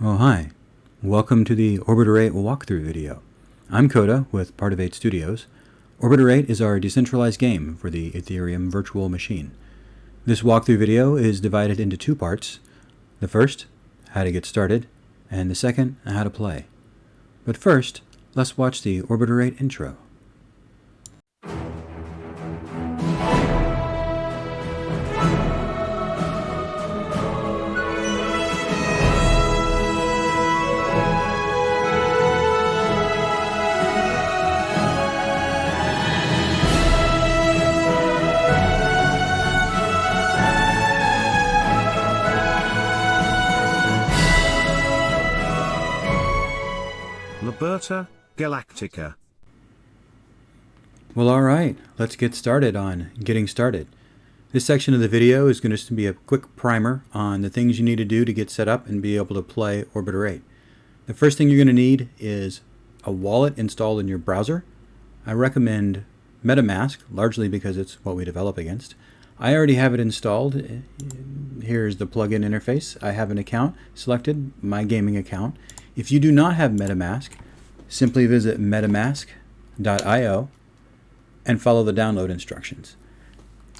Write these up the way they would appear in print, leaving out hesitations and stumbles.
Oh hi, welcome to the Orbiter 8 walkthrough video. I'm Coda with Part of 8 Studios. Orbiter 8 is our decentralized game for the Ethereum virtual machine. This walkthrough video is divided into two parts. The first, how to get started, and the second, how to play. But first, let's watch the Orbiter 8 intro. Liberta Galactica. Well, alright, let's get started on getting started. This section of the video is going to be a quick primer on the things you need to do to get set up and be able to play Orbiter 8. The first thing you're going to need is a wallet installed in your browser. I recommend MetaMask, largely because it's what we develop against. I already have it installed. Here's the plugin interface. I have an account selected, my gaming account. If you do not have MetaMask, simply visit metamask.io and follow the download instructions.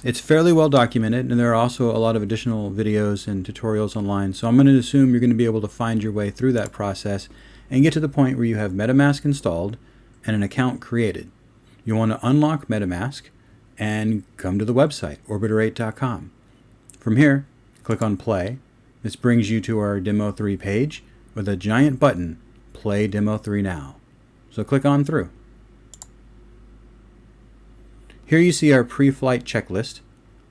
It's fairly well documented, and there are also a lot of additional videos and tutorials online, so I'm going to assume you're going to be able to find your way through that process and get to the point where you have MetaMask installed and an account created. You want to unlock MetaMask and come to the website, orbiter8.com. From here, click on Play. This brings you to our Demo 3 page with a giant button, Play Demo 3 Now. So click on through. Here you see our pre-flight checklist.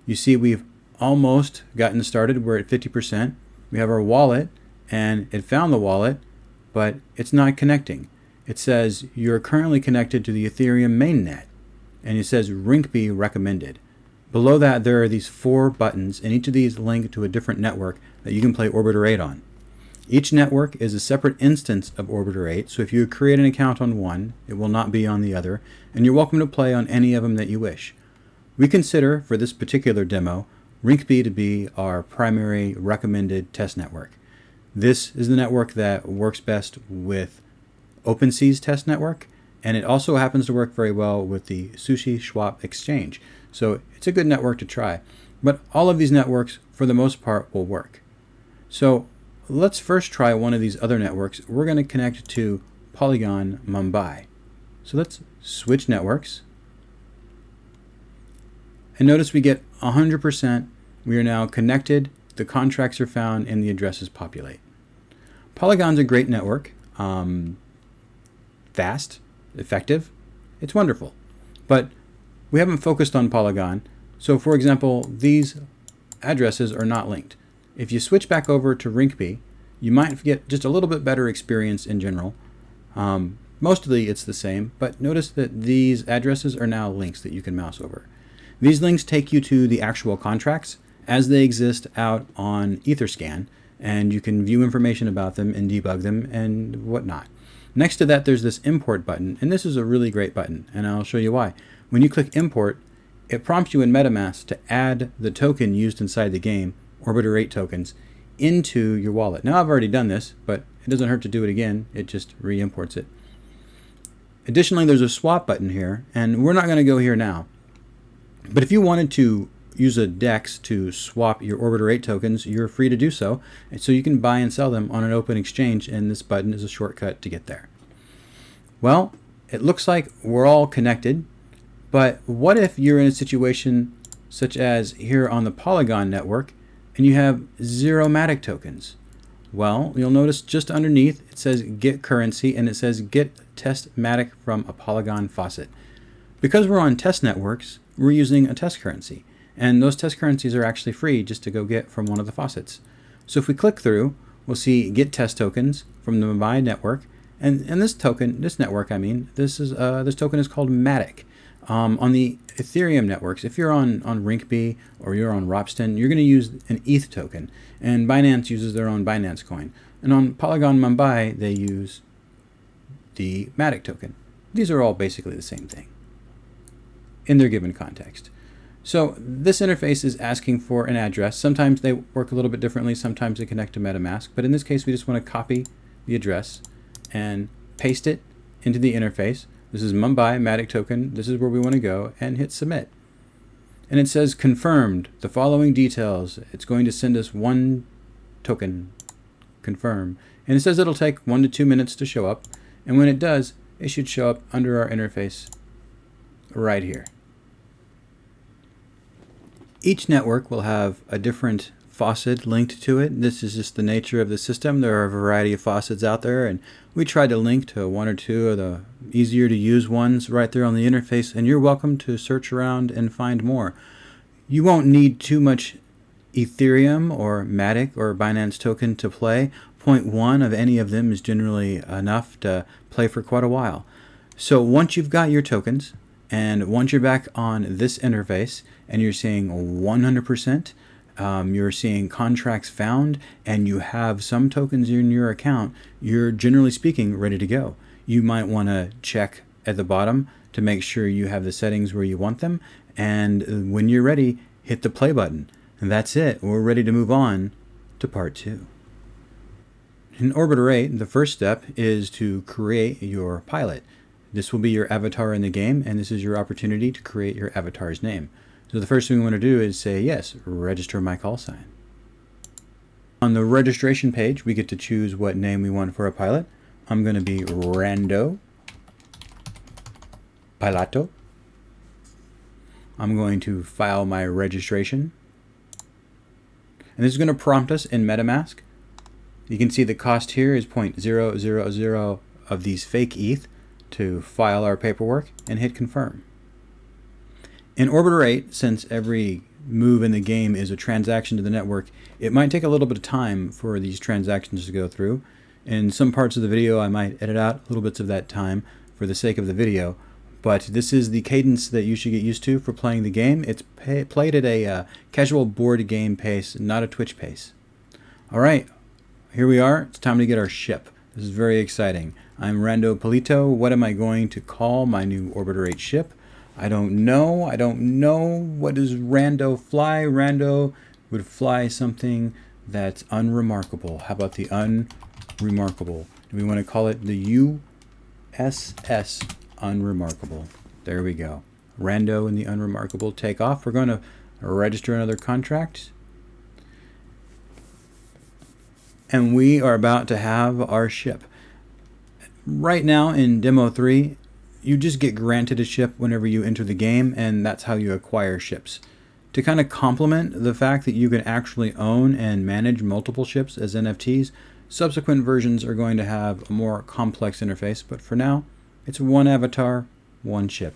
You see we've almost gotten started. We're at 50%. We have our wallet, and it found the wallet, but it's not connecting. It says you're currently connected to the Ethereum mainnet, and it says Rinkeby recommended. Below that, there are these 4 buttons, and each of these link to a different network that you can play Orbiter 8 on. Each network is a separate instance of Orbiter 8, so if you create an account on one, it will not be on the other, and you're welcome to play on any of them that you wish. We consider, for this particular demo, Rinkeby to be our primary recommended test network. This is the network that works best with OpenSea's test network, and it also happens to work very well with the SushiSwap exchange, so it's a good network to try. But all of these networks, for the most part, will work. So let's first try one of these other networks. We're going to connect to Polygon Mumbai. So let's switch networks. And notice we get 100%. We are now connected. The contracts are found and the addresses populate. Polygon's a great network. Fast, effective. It's wonderful. But we haven't focused on Polygon. So for example, these addresses are not linked. If you switch back over to Rinkeby, you might get just a little bit better experience in general. Mostly it's the same, but notice that these addresses are now links that you can mouse over. These links take you to the actual contracts as they exist out on Etherscan, and you can view information about them and debug them and whatnot. Next to that, there's this import button, and this is a really great button, and I'll show you why. When you click import, it prompts you in MetaMask to add the token used inside the game, Orbiter 8 tokens, into your wallet. Now I've already done this, but it doesn't hurt to do it again. It just re-imports it. Additionally, there's a swap button here, and we're not going to go here now. But if you wanted to use a DEX to swap your Orbiter 8 tokens, you're free to do so. And so you can buy and sell them on an open exchange, and this button is a shortcut to get there. Well, it looks like we're all connected, but what if you're in a situation such as here on the Polygon network, and you have 0 Matic tokens? Well, you'll notice just underneath it says get currency, and it says get test Matic from a Polygon faucet. Because we're on test networks, we're using a test currency, and those test currencies are actually free just to go get from one of the faucets. So if we click through, we'll see get test tokens from the Mumbai network, and this token, this token is called Matic. On the Ethereum networks, if you're on Rinkeby or you're on Ropsten, you're going to use an ETH token, and Binance uses their own Binance coin. And on Polygon Mumbai, they use the Matic token. These are all basically the same thing in their given context. So this interface is asking for an address. Sometimes they work a little bit differently. Sometimes they connect to MetaMask. But in this case, we just want to copy the address and paste it into the interface. This is Mumbai Matic token. This is where we want to go, and hit submit. And it says confirmed. The following details. It's going to send us one token. Confirm. And it says it'll take 1 to 2 minutes to show up. And when it does, it should show up under our interface right here. Each network will have a different faucet linked to it. This is just the nature of the system. There are a variety of faucets out there, and we tried to link to 1 or 2 of the easier to use ones right there on the interface, and you're welcome to search around and find more. You won't need too much Ethereum or Matic or Binance token to play. 0.1 of any of them is generally enough to play for quite a while. So once you've got your tokens, and once you're back on this interface and you're seeing 100%, you're seeing contracts found, and you have some tokens in your account, you're generally speaking ready to go. You might want to check at the bottom to make sure you have the settings where you want them. And when you're ready, hit the play button. And that's it. We're ready to move on to part 2. In Orbiter 8, the first step is to create your pilot. This will be your avatar in the game, and this is your opportunity to create your avatar's name. So the first thing we want to do is say, yes, register my call sign. On the registration page, we get to choose what name we want for a pilot. I'm going to be Rando Pilato. I'm going to file my registration. And this is going to prompt us in MetaMask. You can see the cost here is 0.000 of these fake ETH to file our paperwork and hit confirm. In Orbiter 8, since every move in the game is a transaction to the network, it might take a little bit of time for these transactions to go through. In some parts of the video, I might edit out little bits of that time for the sake of the video, but this is the cadence that you should get used to for playing the game. It's played at a casual board game pace, not a Twitch pace. All right, here we are. It's time to get our ship. This is very exciting. I'm Rando Polito. What am I going to call my new Orbiter 8 ship? I don't know. What does Rando fly? Rando would fly something that's unremarkable. How about the unremarkable? Do we want to call it the USS Unremarkable? There we go. Rando and the Unremarkable take off. We're going to register another contract. And we are about to have our ship. Right now in Demo 3, you just get granted a ship whenever you enter the game, and that's how you acquire ships. To kind of complement the fact that you can actually own and manage multiple ships as NFTs, subsequent versions are going to have a more complex interface, but for now, it's one avatar, one ship.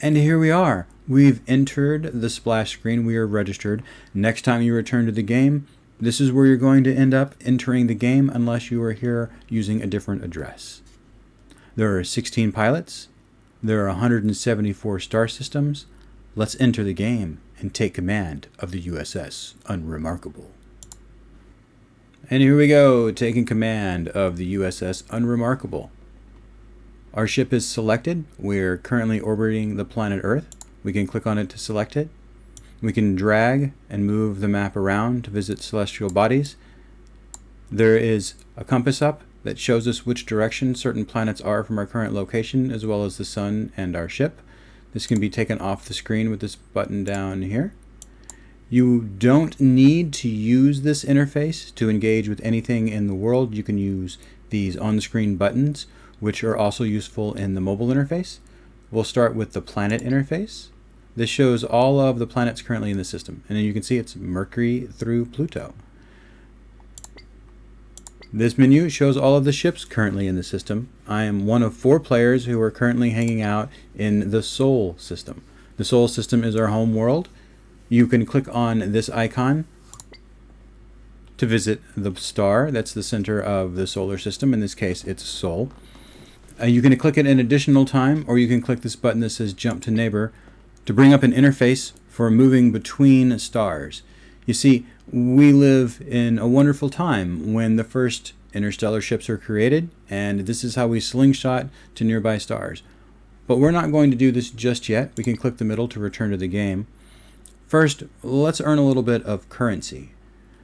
And here we are. We've entered the splash screen. We are registered. Next time you return to the game, this is where you're going to end up entering the game unless you are here using a different address. There are 16 pilots. There are 174 star systems. Let's enter the game and take command of the USS Unremarkable. And here we go, taking command of the USS Unremarkable. Our ship is selected. We're currently orbiting the planet Earth. We can click on it to select it. We can drag and move the map around to visit celestial bodies. There is a compass up that shows us which direction certain planets are from our current location, as well as the sun and our ship. This can be taken off the screen with this button down here. You don't need to use this interface to engage with anything in the world. You can use these on-screen buttons, which are also useful in the mobile interface. We'll start with the planet interface. This shows all of the planets currently in the system. And then you can see it's Mercury through Pluto. This menu shows all of the ships currently in the system. I am one of 4 players who are currently hanging out in the Sol system. The Sol system is our home world. You can click on this icon to visit the star. That's the center of the solar system. In this case, it's Sol. You can click it an additional time, or you can click this button that says Jump to Neighbor to bring up an interface for moving between stars. You see, we live in a wonderful time when the first interstellar ships are created, and this is how we slingshot to nearby stars. But we're not going to do this just yet. We can click the middle to return to the game. First, let's earn a little bit of currency.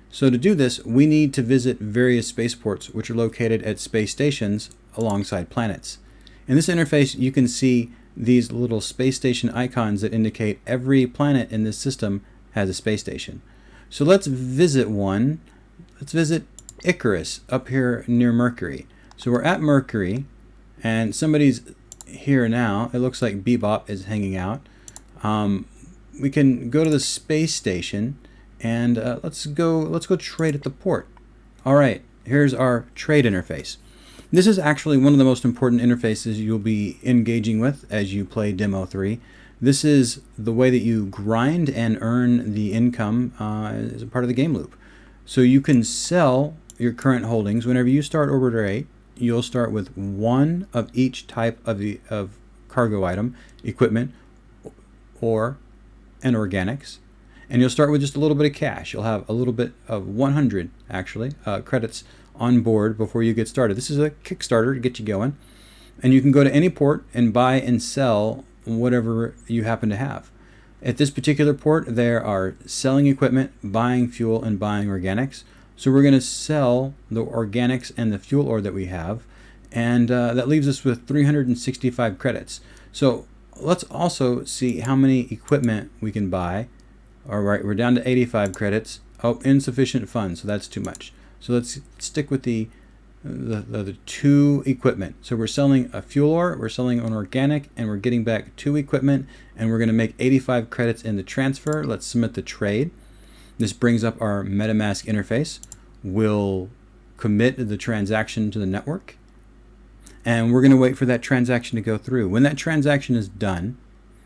So to do this, we need to visit various spaceports which are located at space stations alongside planets. In this interface, you can see these little space station icons that indicate every planet in this system has a space station. So let's visit one. Let's visit Icarus up here near Mercury. So we're at Mercury, and somebody's here now. It looks like Bebop is hanging out. We can go to the space station, and let's go trade at the port. All right, here's our trade interface. This is actually one of the most important interfaces you'll be engaging with as you play Demo 3. This is the way that you grind and earn the income as a part of the game loop. So you can sell your current holdings. Whenever you start Orbiter 8, you'll start with one of each type of cargo item, equipment, ore, and organics. And you'll start with just a little bit of cash. You'll have a little bit of 100, actually, credits on board before you get started. This is a Kickstarter to get you going. And you can go to any port and buy and sell whatever you happen to have. At this particular port, there are selling equipment, buying fuel, and buying organics. So we're going to sell the organics and the fuel ore that we have. And that leaves us with 365 credits. So let's also see how many equipment we can buy. All right, we're down to 85 credits. Oh, insufficient funds, so that's too much. So let's stick with the two equipment. So we're selling a fuel ore, we're selling an organic, and we're getting back 2 equipment, and we're going to make 85 credits in the transfer. Let's submit the trade. This brings up our MetaMask interface. We'll commit the transaction to the network, and we're going to wait for that transaction to go through. When that transaction is done,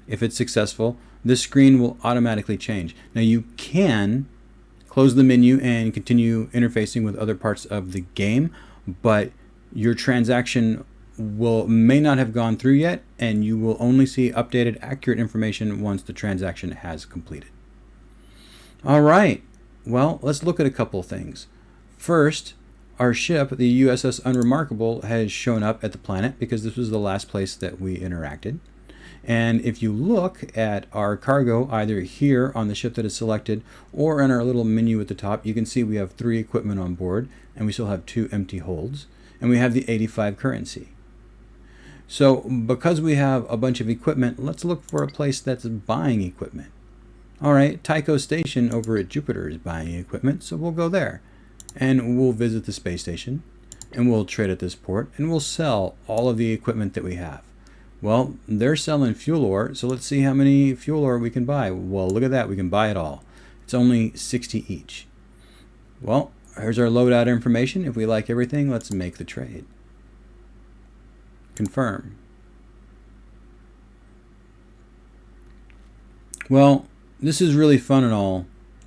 if it's successful, this screen will automatically change. Now you can close the menu and continue interfacing with other parts of the game, but your transaction may not have gone through yet, and you will only see updated, accurate information once the transaction has completed. All right, well, let's look at a couple things. First, our ship, the USS Unremarkable, has shown up at the planet because this was the last place that we interacted. And if you look at our cargo, either here on the ship that is selected or in our little menu at the top, you can see we have 3 equipment on board, and we still have 2 empty holds, and we have the 85 currency. So because we have a bunch of equipment, let's look for a place that's buying equipment. All right, Tycho Station over at Jupiter is buying equipment, so we'll go there. And we'll visit the space station, and we'll trade at this port, and we'll sell all of the equipment that we have. Well, they're selling fuel ore, so let's see how many fuel ore we can buy. Well, look at that, we can buy it all. It's only 60 each. Well, here's our loadout information. If we like everything, let's make the trade. Confirm. Well, this is really fun and all,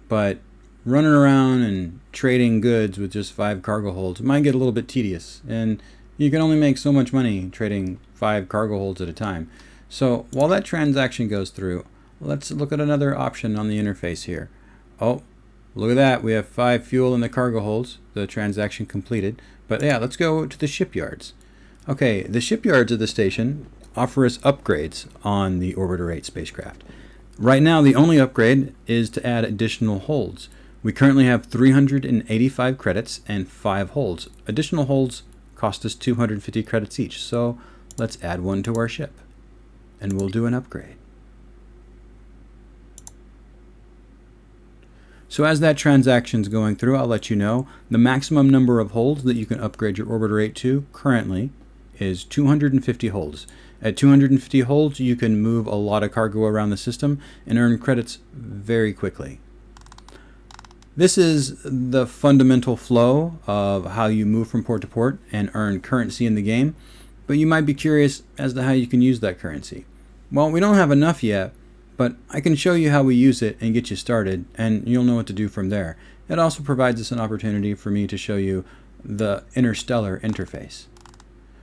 but running around and trading goods with just 5 cargo holds might get a little bit tedious, and you can only make so much money trading 5 cargo holds at a time. So while that transaction goes through, let's look at another option on the interface here. Oh, look at that. We have 5 fuel in the cargo holds. The transaction completed. But yeah, let's go to the shipyards. Okay, the shipyards of the station offer us upgrades on the Orbiter 8 spacecraft. Right now, the only upgrade is to add additional holds. We currently have 385 credits and 5 holds. Additional holds cost us 250 credits each, so let's add one to our ship, and we'll do an upgrade. So as that transaction's going through, I'll let you know the maximum number of holds that you can upgrade your Orbiter 8 to currently is 250 holds. At 250 holds, you can move a lot of cargo around the system and earn credits very quickly. This is the fundamental flow of how you move from port to port and earn currency in the game, but you might be curious as to how you can use that currency. Well, we don't have enough yet, but I can show you how we use it and get you started, and you'll know what to do from there. It also provides us an opportunity for me to show you the Interstellar Interface.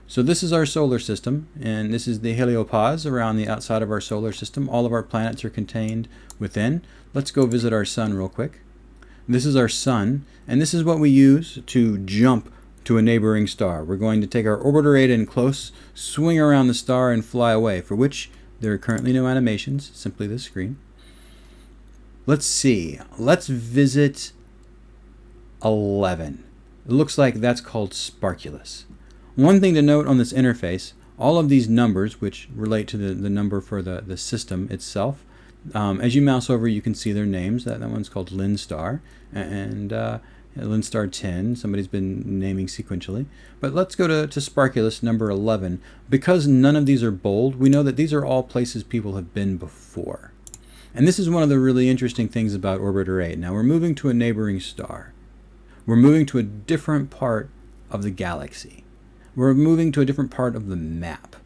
So this is our solar system, and this is the heliopause around the outside of our solar system. All of our planets are contained within. Let's go visit our sun real quick. This is our sun, and this is what we use to jump to a neighboring star. We're going to take our Orbiter 8 in close, swing around the star, and fly away, for which there are currently no animations, simply this screen. Let's see. Let's visit 11. It looks like that's called Sparkulus. One thing to note on this interface, all of these numbers, which relate to the number for the system itself, as you mouse over, you can see their names. That one's called Linstar, and Linstar 10. Somebody's been naming sequentially. But let's go to Sparkulus number 11. Because none of these are bold, we know that these are all places people have been before. And this is one of the really interesting things about Orbiter 8. Now we're moving to a neighboring star. We're moving to a different part of the galaxy. We're moving to a different part of the map.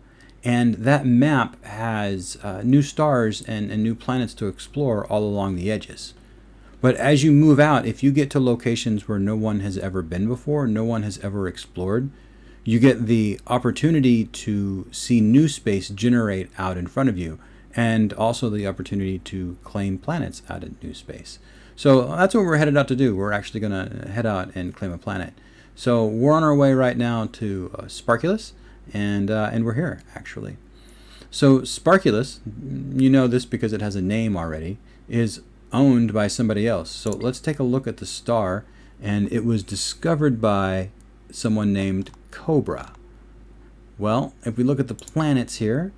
And that map has new stars and new planets to explore all along the edges. But as you move out, if you get to locations where no one has ever been before, no one has ever explored, you get the opportunity to see new space generate out in front of you, and also the opportunity to claim planets out in new space. So that's what we're headed out to do. We're actually going to head out and claim a planet. So we're on our way right now to Sparkulus, and we're here, actually. So Sparkulus, you know this because it has a name already, is owned by somebody else. So let's take a look at the star, and it was discovered by someone named Cobra. Well, if we look at the planets here,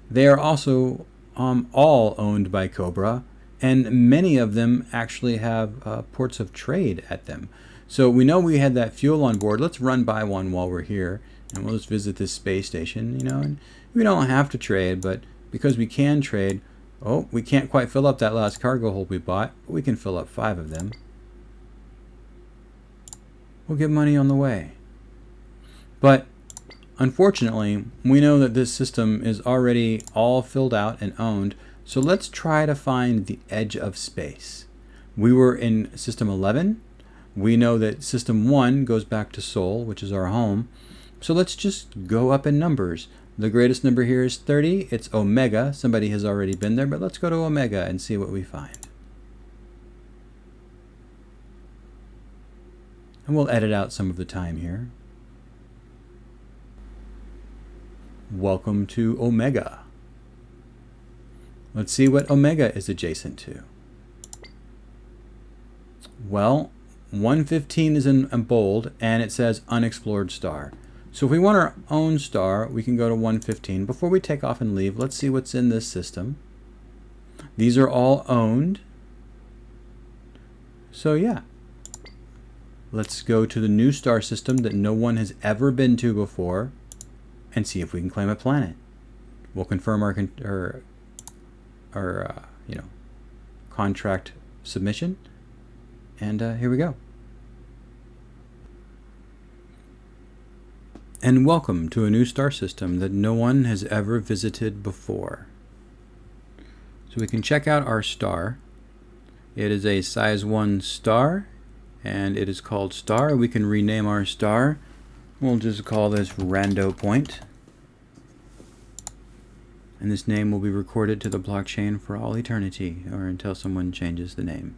they are also all owned by Cobra, and many of them actually have ports of trade at them. So we know we had that fuel on board. Let's run by one while we're here, and we'll just visit this space station, you know, and we don't have to trade, but because we can trade, oh, we can't quite fill up that last cargo hold we bought, but we can fill up 5 of them. We'll get money on the way. But unfortunately, we know that this system is already all filled out and owned, so let's try to find the edge of space. We were in System 11. We know that System 1 goes back to Sol, which is our home. So let's just go up in numbers. The greatest number here is 30. It's Omega. Somebody has already been there, but let's go to Omega and see what we find. And we'll edit out some of the time here. Welcome to Omega. Let's see what Omega is adjacent to. Well, 115 is in bold, and it says unexplored star. So if we want our own star, we can go to 115. Before we take off and leave, let's see what's in this system. These are all owned. So yeah. Let's go to the new star system that no one has ever been to before and see if we can claim a planet. We'll confirm our contract submission. And here we go. And welcome to a new star system that no one has ever visited before. So we can check out our star. It is a size 1 star, and it is called star. We can rename our star. We'll just call this Rando Point. And this name will be recorded to the blockchain for all eternity, or until someone changes the name.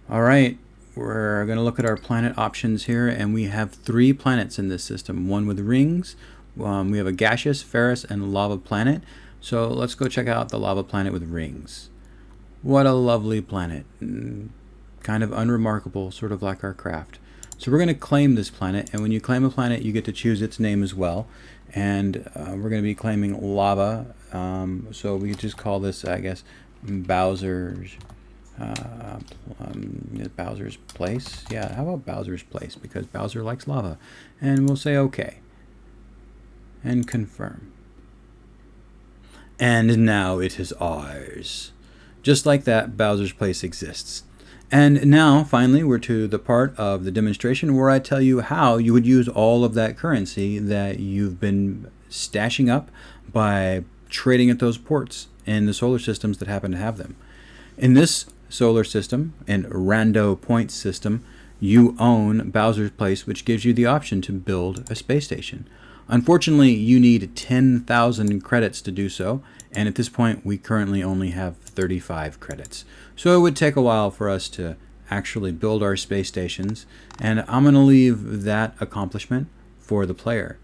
All right. We're going to look at our planet options here, and we have 3 planets in this system. One with rings, we have a gaseous, ferrous, and lava planet. So let's go check out the lava planet with rings. What a lovely planet. Kind of unremarkable, sort of like our craft. So we're going to claim this planet, and when you claim a planet, you get to choose its name as well. And we're going to be claiming lava. So we could just call this, I guess, Bowser's Place. Yeah, how about Bowser's Place? Because Bowser likes lava. And we'll say OK. And confirm. And now it is ours. Just like that, Bowser's Place exists. And now, finally, we're to the part of the demonstration where I tell you how you would use all of that currency that you've been stashing up by trading at those ports in the solar systems that happen to have them. In this solar system, and Rando Point system, you own Bowser's Place, which gives you the option to build a space station. Unfortunately, you need 10,000 credits to do so, and at this point we currently only have 35 credits. So it would take a while for us to actually build our space stations, and I'm going to leave that accomplishment for the player.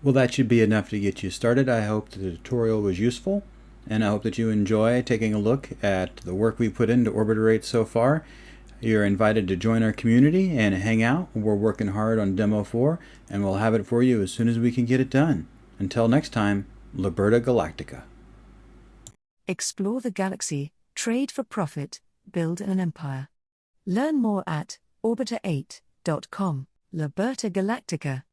Well, that should be enough to get you started. I hope the tutorial was useful, and I hope that you enjoy taking a look at the work we put into Orbiter 8 so far. You're invited to join our community and hang out. We're working hard on Demo 4, and we'll have it for you as soon as we can get it done. Until next time, Liberta Galactica. Explore the galaxy, trade for profit, build an empire. Learn more at orbiter8.com. Liberta Galactica.